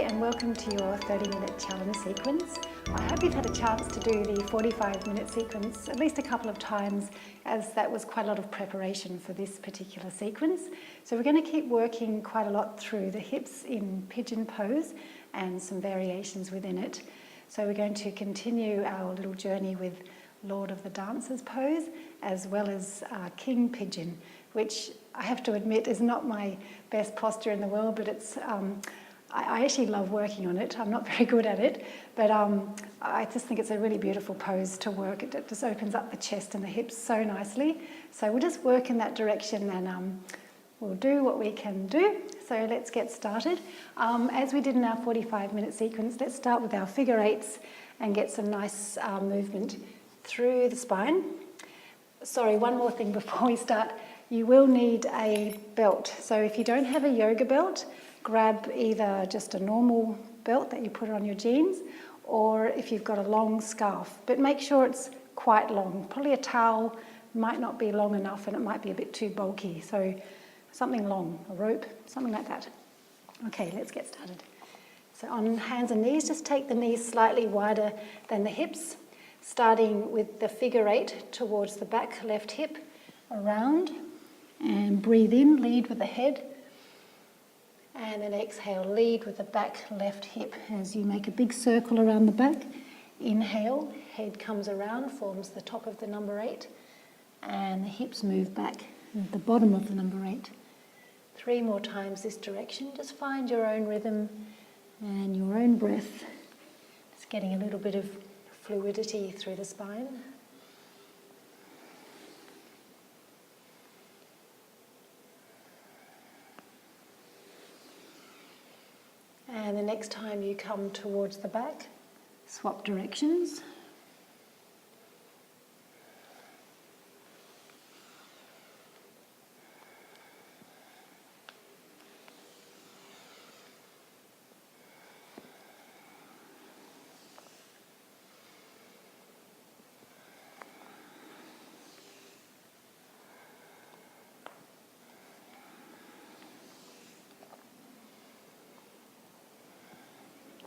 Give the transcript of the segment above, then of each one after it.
and welcome to your 30-minute challenge sequence. I hope you've had a chance to do the 45-minute sequence at least a couple of times, as that was quite a lot of preparation for this particular sequence. So we're going to keep working quite a lot through the hips in pigeon pose and some variations within it. So we're going to continue our little journey with Lord of the Dancers pose, as well as King Pigeon, which I have to admit is not my best posture in the world, but it's I actually love working on it. I'm not very good at it, but I just think it's a really beautiful pose to work. It just opens up the chest and the hips so nicely. So we'll just work in that direction and we'll do what we can do. So let's get started. As we did in our 45-minute sequence, let's start with our figure eights and get some nice movement through the spine. Sorry, one more thing before we start. You will need a belt. So if you don't have a yoga belt, grab either just a normal belt that you put on your jeans, or if you've got a long scarf, but make sure it's quite long. Probably a towel might not be long enough and it might be a bit too bulky. So something long, a rope, something like that. Okay, let's get started. So on hands and knees, just take the knees slightly wider than the hips, starting with the figure eight towards the back left hip, around, and breathe in, lead with the head. And then exhale, lead with the back left hip as you make a big circle around the back. Inhale, head comes around, forms the top of the number 8, and the hips move back at the bottom of the number 8. 3 more times this direction. Just find your own rhythm and your own breath. Just getting a little bit of fluidity through the spine. And the next time you come towards the back, swap directions.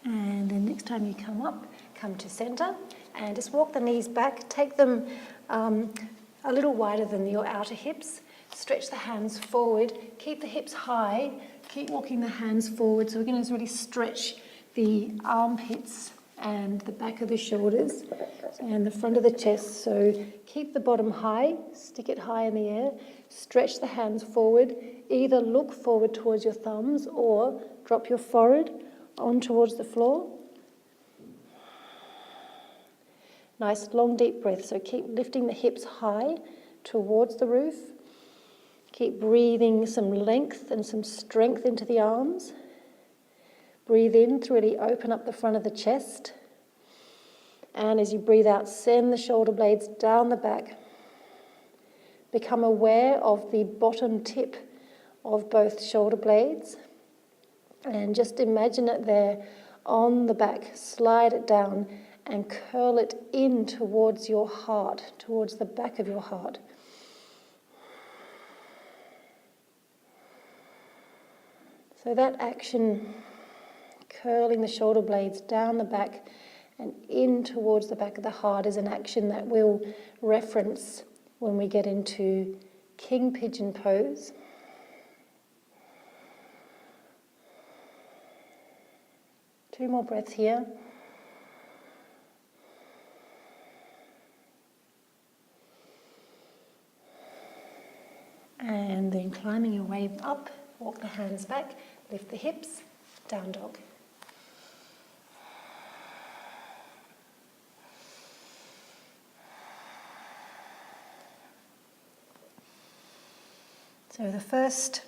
And then next time you come up, come to center and just walk the knees back. Take them a little wider than your outer hips. Stretch the hands forward. Keep the hips high. Keep walking the hands forward. So we're going to really stretch the armpits and the back of the shoulders and the front of the chest. So keep the bottom high. Stick it high in the air. Stretch the hands forward. Either look forward towards your thumbs or drop your forehead on towards the floor. Nice long deep breath. So keep lifting the hips high towards the roof. Keep breathing some length and some strength into the arms. Breathe in to really open up the front of the chest. And as you breathe out, send the shoulder blades down the back. Become aware of the bottom tip of both shoulder blades. And just imagine it there on the back. Slide it down and curl it in towards your heart, towards the back of your heart. So that action, curling the shoulder blades down the back and in towards the back of the heart, is an action that we'll reference when we get into King Pigeon pose. Two more breaths here. And then climbing your way up, walk the hands back, lift the hips, down dog. So the first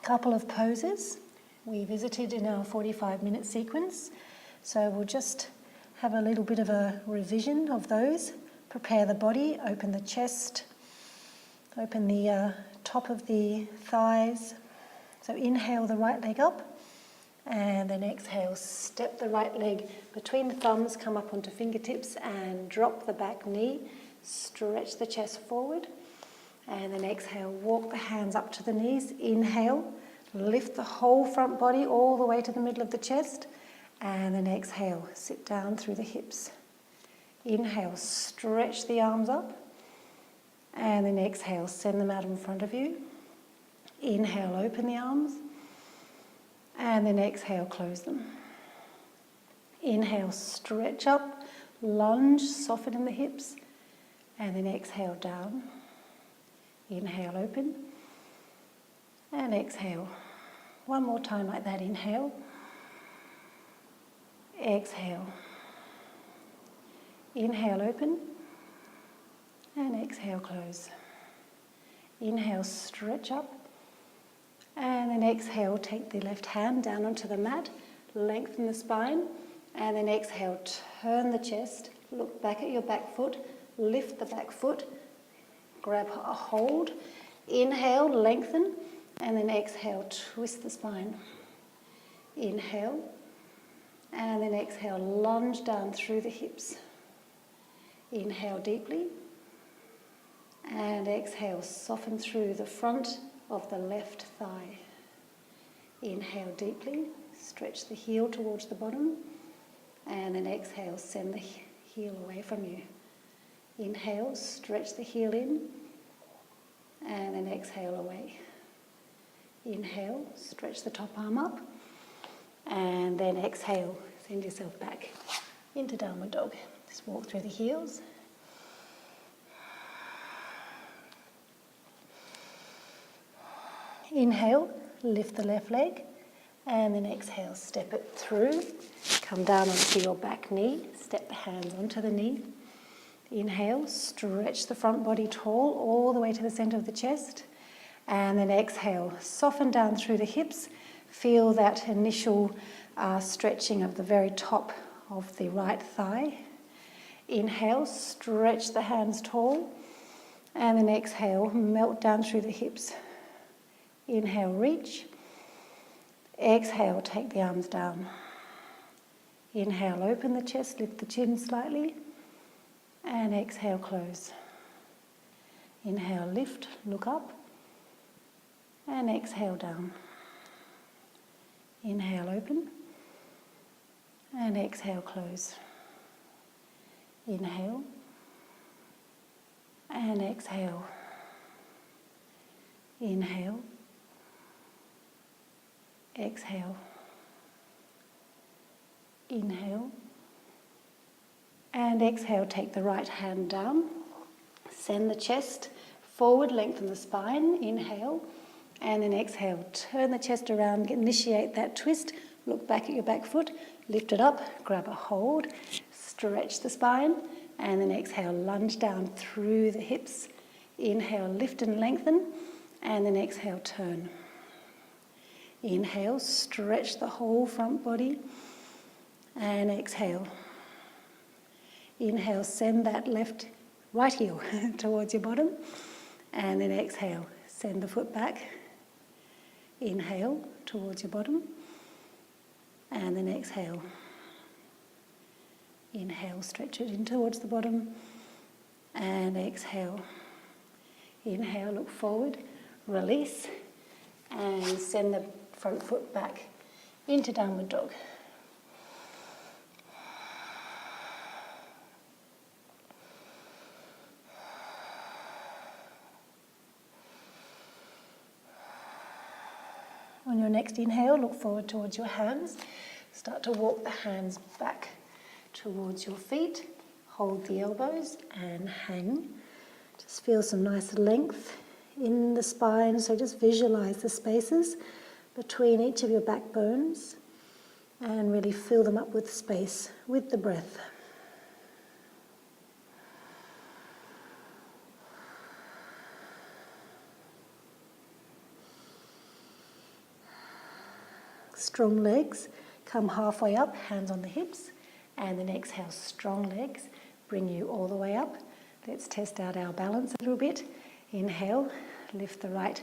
couple of poses we visited in our 45-minute sequence. So we'll just have a little bit of a revision of those. Prepare the body, open the chest, open the top of the thighs. So inhale the right leg up, and then exhale, step the right leg between the thumbs, come up onto fingertips and drop the back knee. Stretch the chest forward, and then exhale, walk the hands up to the knees. Inhale, Lift the whole front body all the way to the middle of the chest, and then exhale, sit down through the hips. Inhale, stretch the arms up, and then exhale, send them out in front of you. Inhale, open the arms, and then exhale, close them. Inhale, stretch up, lunge, soften in the hips, and then exhale down. Inhale, open, and exhale. One more time like that. Inhale, exhale. Inhale, open, and exhale, close. Inhale, stretch up, and then exhale, take the left hand down onto the mat, lengthen the spine, and then exhale, turn the chest, look back at your back foot, lift the back foot, grab a hold, inhale, lengthen, and then exhale, twist the spine. Inhale, and then exhale, lunge down through the hips. Inhale deeply, and exhale, soften through the front of the left thigh. Inhale deeply, stretch the heel towards the bottom, and then exhale, send the heel away from you. Inhale, stretch the heel in, and then exhale away. Inhale, stretch the top arm up, and then exhale, send yourself back into downward dog. Just walk through the heels. Inhale, lift the left leg, and then exhale, step it through. Come down onto your back knee, step the hands onto the knee. Inhale, stretch the front body tall all the way to the center of the chest. And then exhale, soften down through the hips. Feel that initial stretching of the very top of the right thigh. Inhale, stretch the hands tall. And then exhale, melt down through the hips. Inhale, reach. Exhale, take the arms down. Inhale, open the chest, lift the chin slightly. And exhale, close. Inhale, lift, look up. And exhale, down. Inhale, open. And exhale, close. Inhale. And exhale. Inhale. Exhale. Inhale. And exhale, take the right hand down. Send the chest forward, lengthen the spine. Inhale. And then exhale, turn the chest around, initiate that twist. Look back at your back foot, lift it up, grab a hold, stretch the spine. And then exhale, lunge down through the hips. Inhale, lift and lengthen. And then exhale, turn. Inhale, stretch the whole front body. And exhale. Inhale, send that right heel towards your bottom. And then exhale, send the foot back. Inhale towards your bottom. And then exhale. Inhale, stretch it in towards the bottom. And exhale. Inhale, look forward. Release. And send the front foot back into downward dog. On your next inhale, look forward towards your hands. Start to walk the hands back towards your feet. Hold the elbows and hang. Just feel some nice length in the spine. So just visualize the spaces between each of your backbones and really fill them up with space with the breath. Strong legs, come halfway up, hands on the hips, and then exhale, strong legs, bring you all the way up. Let's test out our balance a little bit. Inhale, lift the right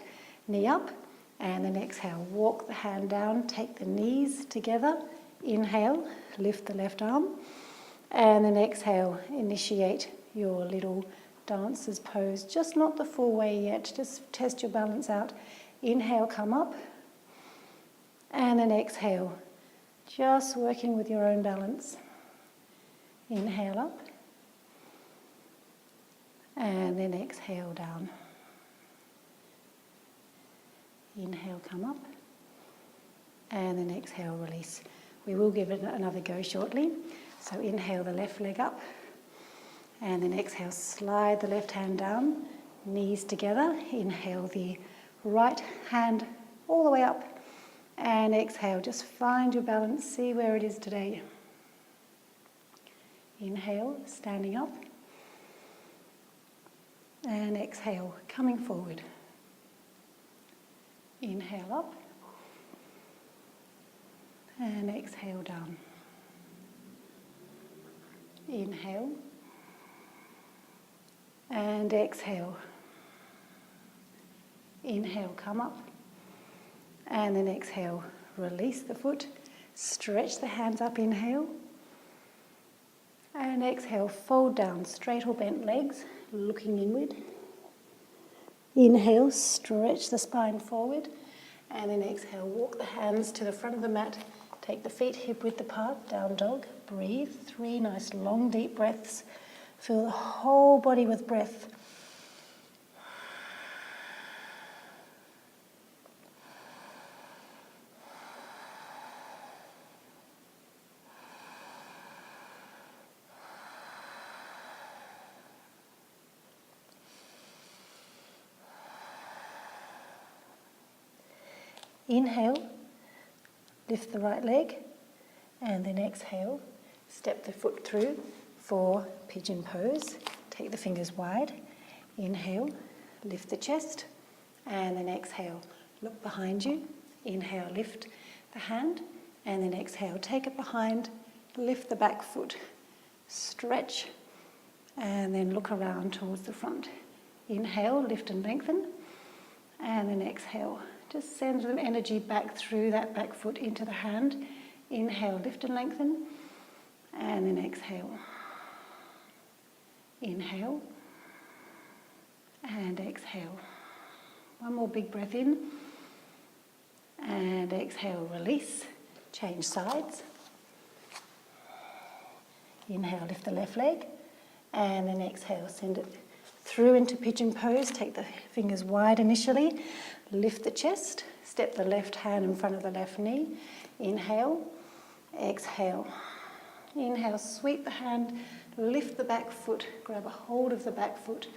knee up, and then exhale, walk the hand down, take the knees together. Inhale, lift the left arm, and then exhale, initiate your little dancer's pose. Just not the full way yet, just test your balance out. Inhale, come up. And then exhale, just working with your own balance. Inhale up. And then exhale down. Inhale, come up. And then exhale, release. We will give it another go shortly. So inhale the left leg up. And then exhale, slide the left hand down, knees together. Inhale the right hand all the way up. And exhale, just find your balance, see where it is today. Inhale, standing up. And exhale, coming forward. Inhale up. And exhale down. Inhale. And exhale. Inhale, come up. And then exhale, release the foot. Stretch the hands up, inhale. And exhale, fold down, straight or bent legs, looking inward. Inhale, stretch the spine forward. And then exhale, walk the hands to the front of the mat. Take the feet hip width apart, down dog. Breathe, 3 nice long deep breaths. Fill the whole body with breath. Inhale, lift the right leg, and then exhale, step the foot through for pigeon pose. Take the fingers wide. Inhale, lift the chest, and then exhale, look behind you. Inhale, lift the hand, and then exhale, take it behind, lift the back foot, stretch, and then look around towards the front. Inhale, lift and lengthen, and then exhale. Just send some energy back through that back foot into the hand. Inhale, lift and lengthen, and then exhale. Inhale, and exhale. One more big breath in, and exhale, release. Change sides. Inhale, lift the left leg, and then exhale, send it through into pigeon pose. Take the fingers wide initially. Lift the chest. Step the left hand in front of the left knee. Inhale. Exhale. Inhale, sweep the hand. Lift the back foot. Grab a hold of the back foot.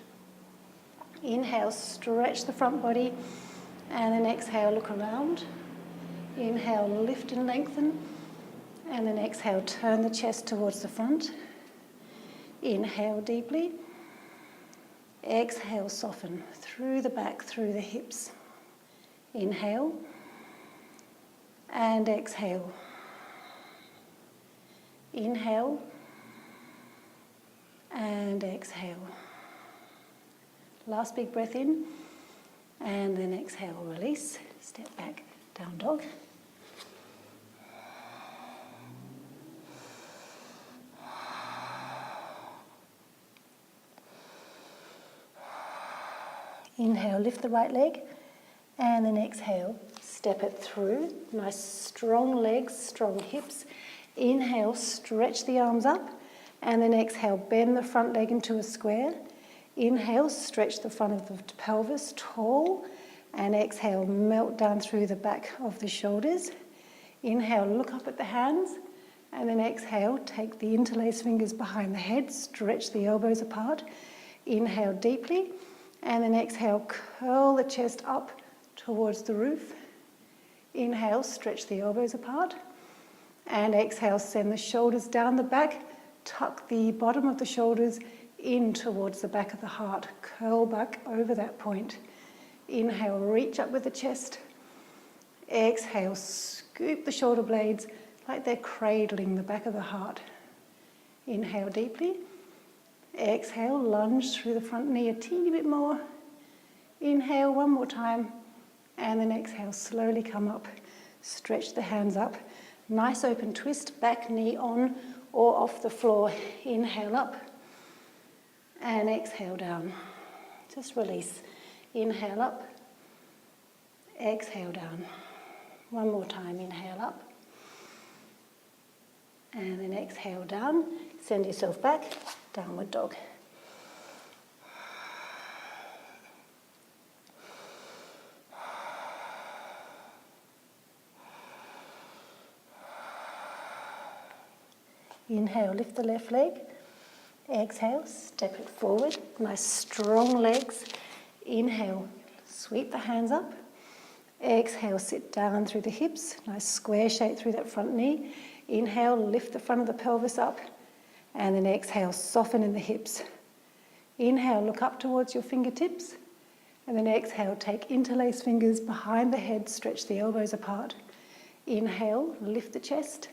Inhale, stretch the front body. And then exhale, look around. Inhale, lift and lengthen. And then exhale, turn the chest towards the front. Inhale deeply. Exhale, soften through the back, through the hips. Inhale and exhale. Inhale and exhale. Last big breath in, and then exhale, release. Step back, down dog. Inhale, lift the right leg, and then exhale, step it through. Nice strong legs, strong hips. Inhale, stretch the arms up, and then exhale, bend the front leg into a square. Inhale, stretch the front of the pelvis, tall, and exhale, melt down through the back of the shoulders. Inhale, look up at the hands, and then exhale, take the interlaced fingers behind the head, stretch the elbows apart. Inhale deeply. And then exhale, curl the chest up towards the roof. Inhale, stretch the elbows apart. And exhale, send the shoulders down the back. Tuck the bottom of the shoulders in towards the back of the heart. Curl back over that point. Inhale, reach up with the chest. Exhale, scoop the shoulder blades like they're cradling the back of the heart. Inhale deeply. Exhale, lunge through the front knee a teeny bit more. Inhale one more time. And then exhale, slowly come up. Stretch the hands up. Nice open twist, back knee on or off the floor. Inhale up. And exhale down. Just release. Inhale up. Exhale down. One more time, inhale up. And then exhale down. Send yourself back, downward dog. Inhale, lift the left leg. Exhale, step it forward. Nice strong legs. Inhale, sweep the hands up. Exhale, sit down through the hips. Nice square shape through that front knee. Inhale, lift the front of the pelvis up. And then exhale, soften in the hips. Inhale, look up towards your fingertips. And then exhale, take interlaced fingers behind the head, stretch the elbows apart. Inhale, lift the chest.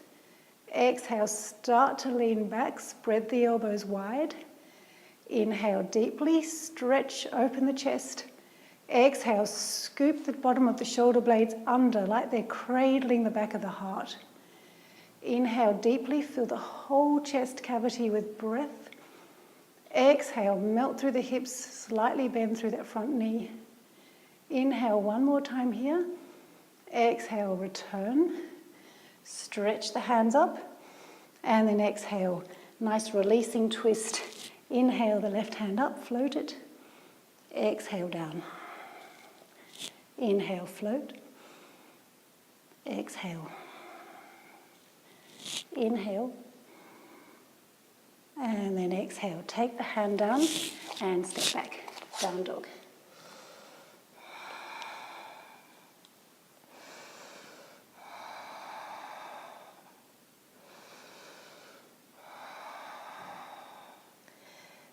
Exhale, start to lean back, spread the elbows wide. Inhale deeply, stretch, open the chest. Exhale, scoop the bottom of the shoulder blades under like they're cradling the back of the heart. Inhale deeply, fill the whole chest cavity with breath. Exhale, melt through the hips, slightly bend through that front knee. Inhale one more time here. Exhale, return. Stretch the hands up. And then exhale, nice releasing twist. Inhale the left hand up, float it. Exhale down. Inhale, float. Exhale. Inhale. And then exhale. Take the hand down and step back. Down dog.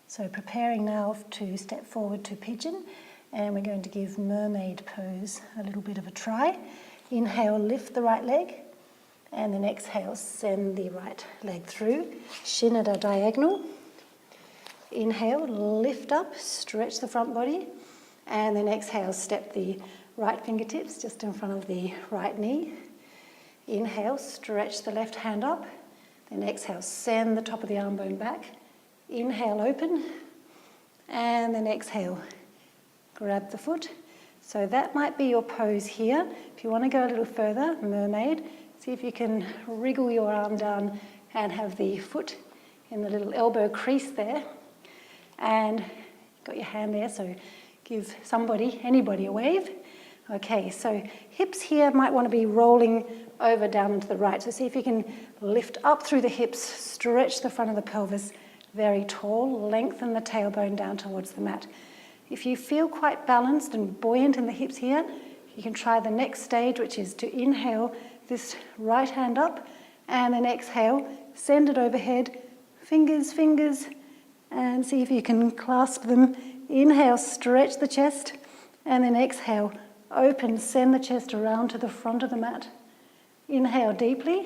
So preparing now to step forward to pigeon, and we're going to give mermaid pose a little bit of a try. Inhale, lift the right leg, and then exhale, send the right leg through, shin at a diagonal. Inhale, lift up, stretch the front body, and then exhale, step the right fingertips just in front of the right knee. Inhale, stretch the left hand up, then exhale, send the top of the arm bone back. Inhale, open, and then exhale, grab the foot. So that might be your pose here. If you want to go a little further, mermaid, see if you can wriggle your arm down and have the foot in the little elbow crease there. And got your hand there, so give somebody, anybody a wave. Okay, so hips here might want to be rolling over down and to the right. So see if you can lift up through the hips, stretch the front of the pelvis, very tall, lengthen the tailbone down towards the mat. If you feel quite balanced and buoyant in the hips here, you can try the next stage, which is to inhale this right hand up, and then exhale, send it overhead, fingers, fingers, and see if you can clasp them. Inhale, stretch the chest, and then exhale, open, send the chest around to the front of the mat. Inhale deeply.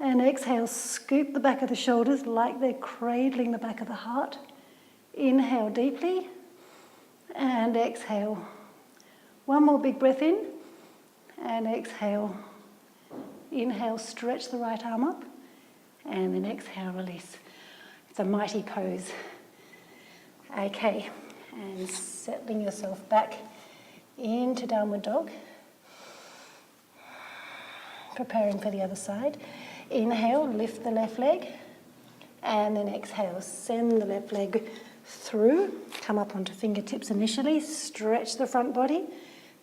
And exhale, scoop the back of the shoulders like they're cradling the back of the heart. Inhale deeply. And exhale. One more big breath in. And exhale. Inhale, stretch the right arm up. And then exhale, release. It's a mighty pose. Okay. And settling yourself back into downward dog. Preparing for the other side. Inhale, lift the left leg, and then exhale, send the left leg through, come up onto fingertips initially, stretch the front body,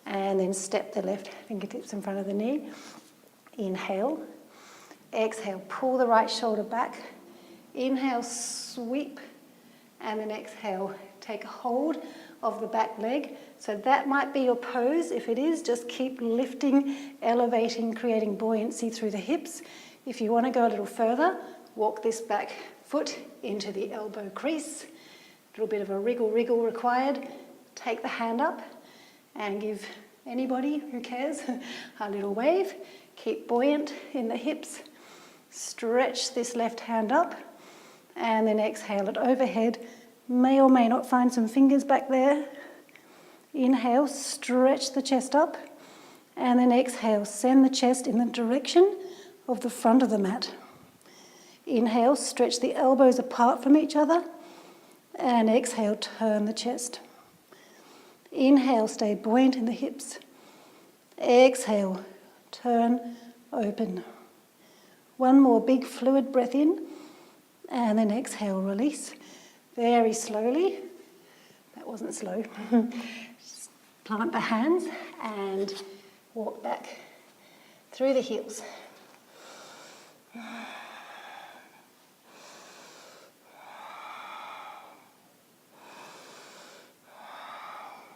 and then step the left fingertips in front of the knee. Inhale, exhale, pull the right shoulder back, inhale, sweep, and then exhale, take a hold of the back leg. So that might be your pose. If it is, just keep lifting, elevating, creating buoyancy through the hips. If you want to go a little further, walk this back foot into the elbow crease. A little bit of a wriggle required. Take the hand up and give anybody who cares a little wave. Keep buoyant in the hips. Stretch this left hand up and then exhale it overhead. May or may not find some fingers back there. Inhale, stretch the chest up, and then exhale, send the chest in the direction of the front of the mat. Inhale, stretch the elbows apart from each other, and exhale, turn the chest. Inhale, stay buoyant in the hips. Exhale, turn, open. One more big fluid breath in, and then exhale, release. Very slowly. That wasn't slow. Just plant the hands and walk back through the heels.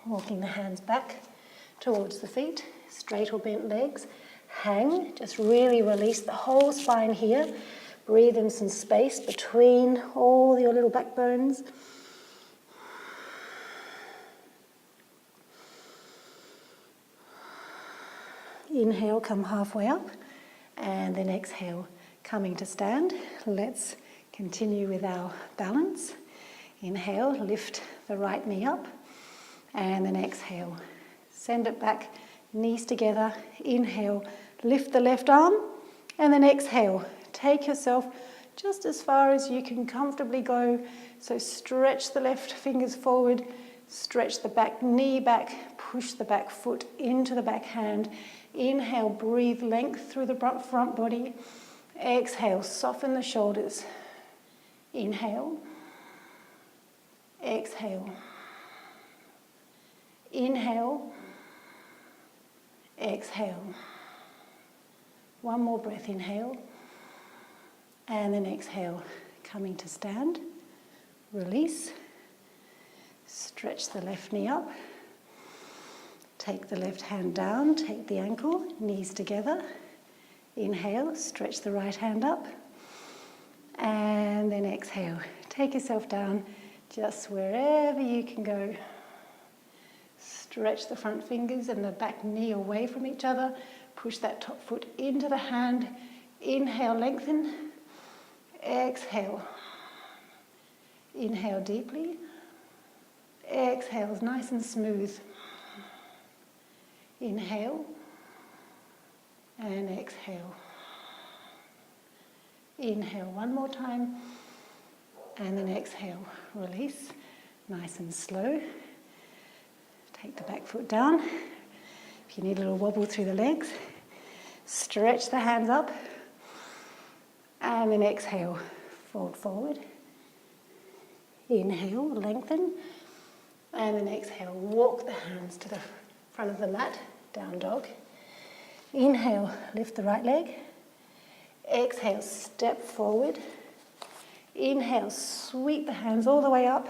Walking the hands back towards the feet, straight or bent legs. Hang, just really release the whole spine here. Breathe in some space between all your little backbones. Inhale, come halfway up, and then exhale, coming to stand. Let's continue with our balance. Inhale, lift the right knee up, and then exhale, send it back, knees together. Inhale, lift the left arm, and then exhale, take yourself just as far as you can comfortably go. So stretch the left fingers forward, stretch the back knee back, push the back foot into the back hand. Inhale, breathe length through the front body. Exhale, soften the shoulders. Inhale, exhale. Inhale, exhale. One more breath, inhale, and then exhale, coming to stand. Release, stretch the left knee up, take the left hand down, take the ankle, knees together. Inhale, stretch the right hand up, and then exhale. Take yourself down just wherever you can go. Stretch the front fingers and the back knee away from each other. Push that top foot into the hand. Inhale, lengthen. Exhale. Inhale deeply. Exhale, nice and smooth. Inhale. And exhale. Inhale one more time. And then exhale. Release. Nice and slow. Take the back foot down. If you need a little wobble through the legs, stretch the hands up. And then exhale, fold forward. Inhale, lengthen. And then exhale, walk the hands to the front of the mat, down dog. Inhale, lift the right leg. Exhale, step forward. Inhale, sweep the hands all the way up.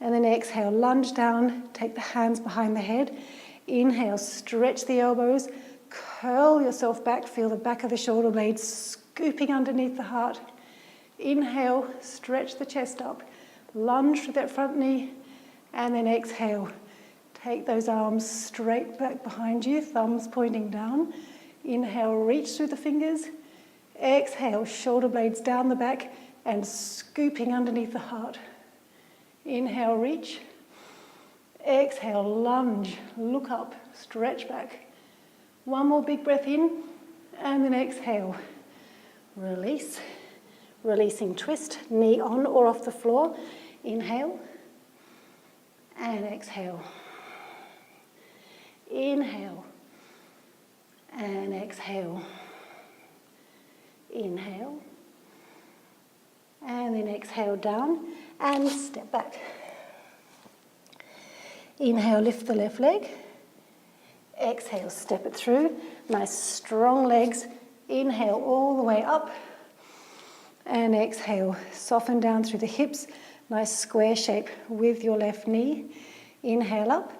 And then exhale, lunge down, take the hands behind the head. Inhale, stretch the elbows, curl yourself back, feel the back of the shoulder blades scooping underneath the heart. Inhale, stretch the chest up, lunge with that front knee, and then exhale. Take those arms straight back behind you, thumbs pointing down. Inhale, reach through the fingers. Exhale, shoulder blades down the back and scooping underneath the heart. Inhale, reach. Exhale, lunge, look up, stretch back. One more big breath in, and then exhale. Release. Releasing twist, knee on or off the floor. Inhale, and exhale. Inhale, and exhale. Inhale, and then exhale down. And step back. Inhale, lift the left leg. Exhale, step it through. Nice strong legs. Inhale all the way up. And exhale, soften down through the hips. Nice square shape with your left knee. Inhale up.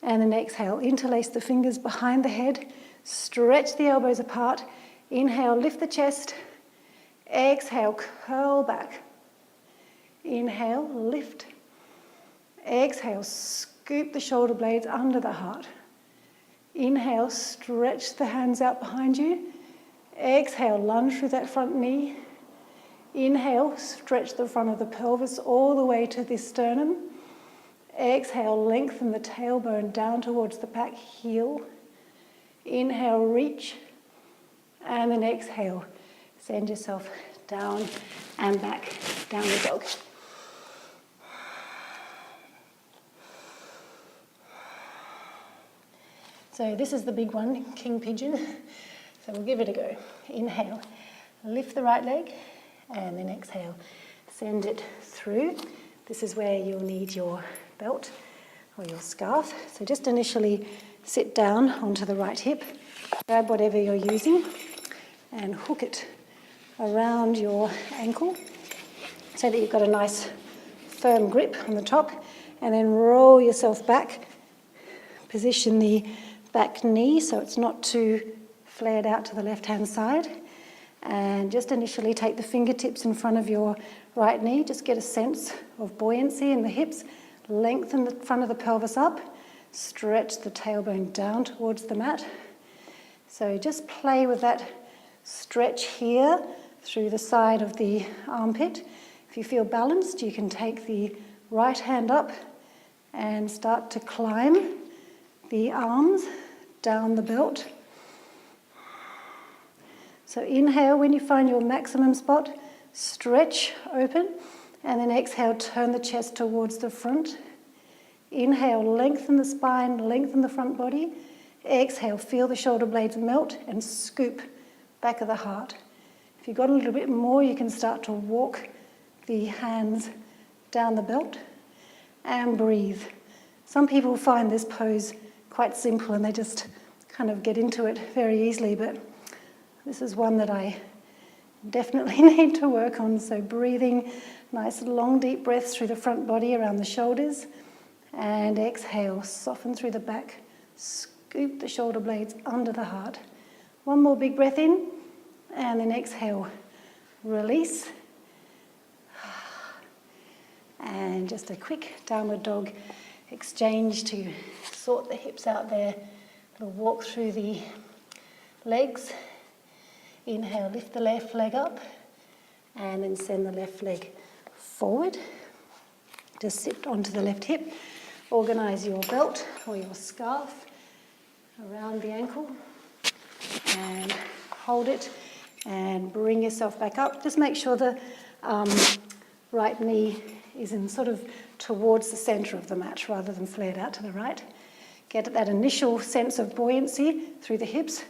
And then exhale, interlace the fingers behind the head. Stretch the elbows apart. Inhale, lift the chest. Exhale, curl back. Inhale, lift. Exhale, scoop the shoulder blades under the heart. Inhale, stretch the hands out behind you. Exhale, lunge through that front knee. Inhale, stretch the front of the pelvis all the way to the sternum. Exhale, lengthen the tailbone down towards the back heel. Inhale, reach. And then exhale, send yourself down and back, downward dog. So this is the big one, King Pigeon. So we'll give it a go. Inhale, lift the right leg, and then exhale, send it through. This is where you'll need your belt or your scarf. So just initially sit down onto the right hip, grab whatever you're using, and hook it around your ankle so that you've got a nice firm grip on the top, and then roll yourself back. Position the back knee so it's not too flared out to the left-hand side, and just initially take the fingertips in front of your right knee. Just get a sense of buoyancy in the hips. Lengthen the front of the pelvis up. Stretch the tailbone down towards the mat. So just play with that stretch here through the side of the armpit. If you feel balanced, you can take the right hand up and start to climb the arms down the belt. So inhale when you find your maximum spot, stretch open, and then exhale, turn the chest towards the front. Inhale, lengthen the spine, lengthen the front body. Exhale, feel the shoulder blades melt and scoop back of the heart. If you've got a little bit more, you can start to walk the hands down the belt and breathe. Some people find this pose quite simple and they just kind of get into it very easily, but this is one that I definitely need to work on. So breathing, nice long deep breaths through the front body around the shoulders, and exhale, soften through the back, scoop the shoulder blades under the heart. One more big breath in, and then exhale, release. And just a quick downward dog exchange to sort the hips out there. We'll walk through the legs. Inhale, lift the left leg up, and then send the left leg forward. Just sit onto the left hip. Organise your belt or your scarf around the ankle, and hold it, and bring yourself back up. Just make sure the right knee is in sort of towards the centre of the mat rather than flared out to the right. Get that initial sense of buoyancy through the hips.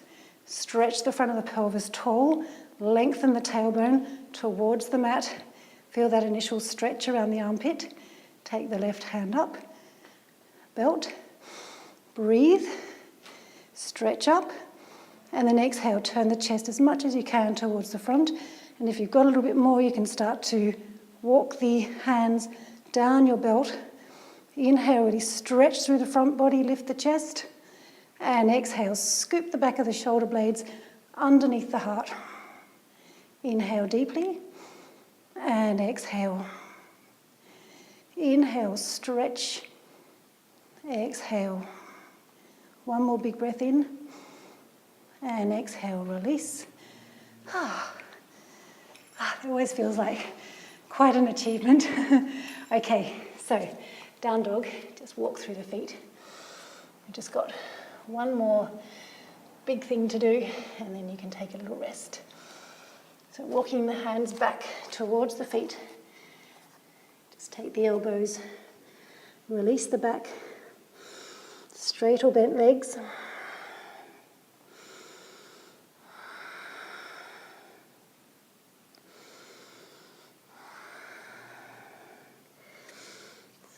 Stretch the front of the pelvis tall. Lengthen the tailbone towards the mat. Feel that initial stretch around the armpit. Take the left hand up. Belt. Breathe. Stretch up. And then exhale, turn the chest as much as you can towards the front. And if you've got a little bit more, you can start to walk the hands down your belt. Inhale, really stretch through the front body, lift the chest. And exhale, scoop the back of the shoulder blades underneath the heart. Inhale deeply. And exhale. Inhale, stretch. Exhale. One more big breath in. And exhale, release. It always feels like quite an achievement. Okay, so down dog, just walk through the feet. We've just got one more big thing to do, and then you can take a little rest. So walking the hands back towards the feet. Just take the elbows, release the back, straight or bent legs.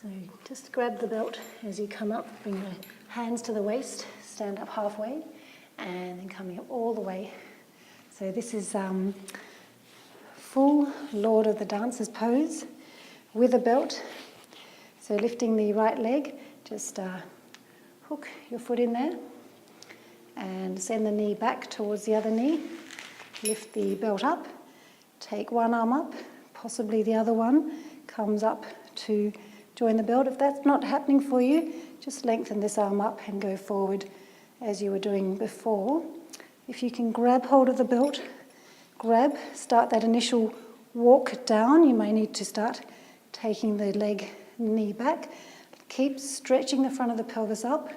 So just grab the belt as you come up, bring the hands to the waist, stand up halfway, and then coming up all the way. So this is full Lord of the Dancers pose with a belt. So lifting the right leg, just hook your foot in there and send the knee back towards the other knee. Lift the belt up, take one arm up, possibly the other one comes up to join the belt. If that's not happening for you, just lengthen this arm up and go forward as you were doing before. If you can grab hold of the belt, grab, start that initial walk down. You may need to start taking the knee back. Keep stretching the front of the pelvis up,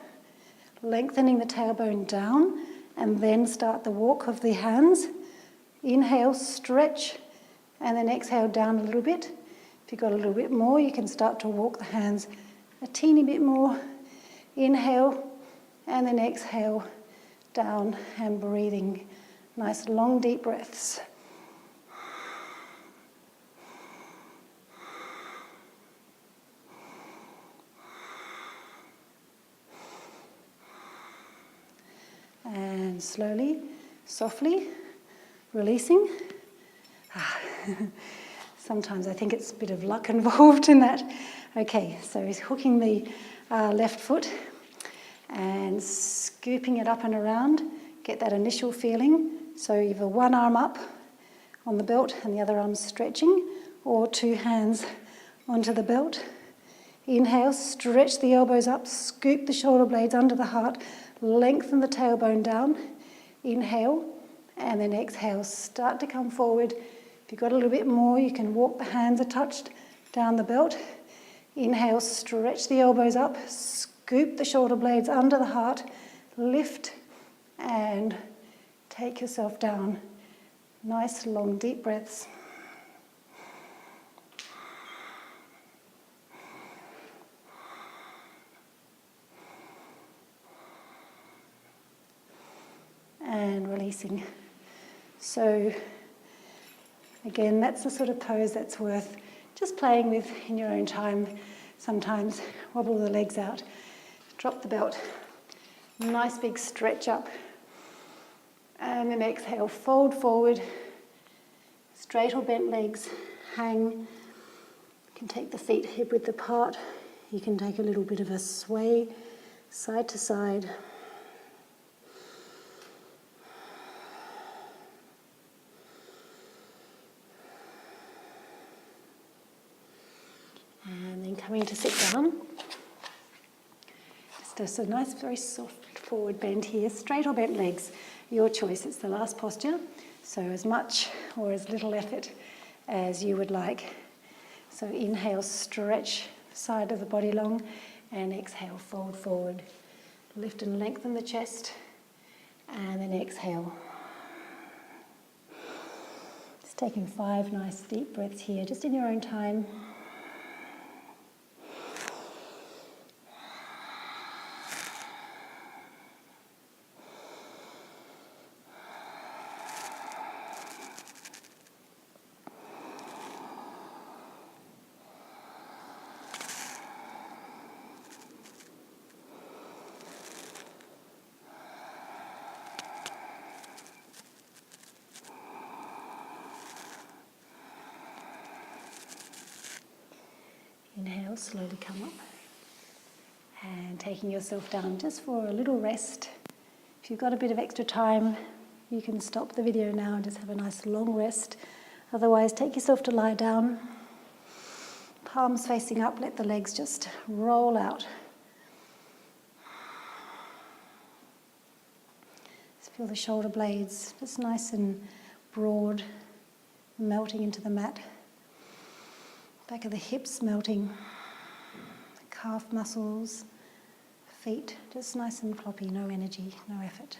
lengthening the tailbone down, and then start the walk of the hands. Inhale, stretch, and then exhale down a little bit. If you've got a little bit more, you can start to walk the hands a teeny bit more. Inhale, and then exhale down and breathing. Nice long deep breaths. And slowly, softly, releasing. Sometimes I think it's a bit of luck involved in that. Okay, so he's hooking the left foot and scooping it up and around. Get that initial feeling. So either one arm up on the belt and the other arm stretching, or two hands onto the belt. Inhale, stretch the elbows up, scoop the shoulder blades under the heart, lengthen the tailbone down. Inhale, and then exhale, start to come forward. If you've got a little bit more, you can walk the hands a touch down the belt. Inhale, stretch the elbows up, scoop the shoulder blades under the heart, lift and take yourself down. Nice long deep breaths. And releasing. So again, that's the sort of pose that's worth just playing with in your own time. Sometimes wobble the legs out, drop the belt, nice big stretch up, and then exhale, fold forward, straight or bent legs, hang. You can take the feet hip width apart. You can take a little bit of a sway side to side. And then coming to sit down. Just a nice, very soft forward bend here. Straight or bent legs, your choice. It's the last posture. So as much or as little effort as you would like. So inhale, stretch the side of the body long, and exhale, fold forward. Lift and lengthen the chest, and then exhale. Just taking 5 nice deep breaths here, just in your own time. Inhale, slowly come up and taking yourself down just for a little rest. If you've got a bit of extra time, you can stop the video now and just have a nice long rest. Otherwise, take yourself to lie down, palms facing up, let the legs just roll out. Just feel the shoulder blades just nice and broad, melting into the mat. Back of the hips melting, calf muscles, feet just nice and floppy, no energy, no effort.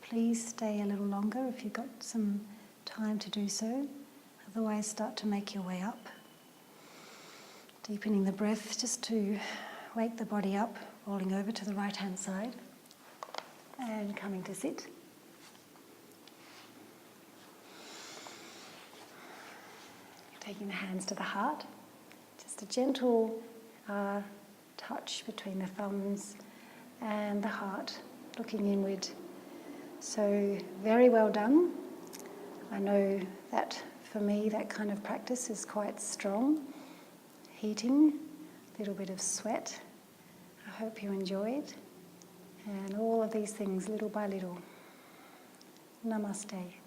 Please stay a little longer if you've got some time to do so. Otherwise, start to make your way up. Deepening the breath just to wake the body up, rolling over to the right-hand side and coming to sit. Taking the hands to the heart. Just a gentle touch between the thumbs and the heart, looking inward. So very well done. I know that for me that kind of practice is quite strong, heating, a little bit of sweat. I hope you enjoy it. And all of these things little by little. Namaste.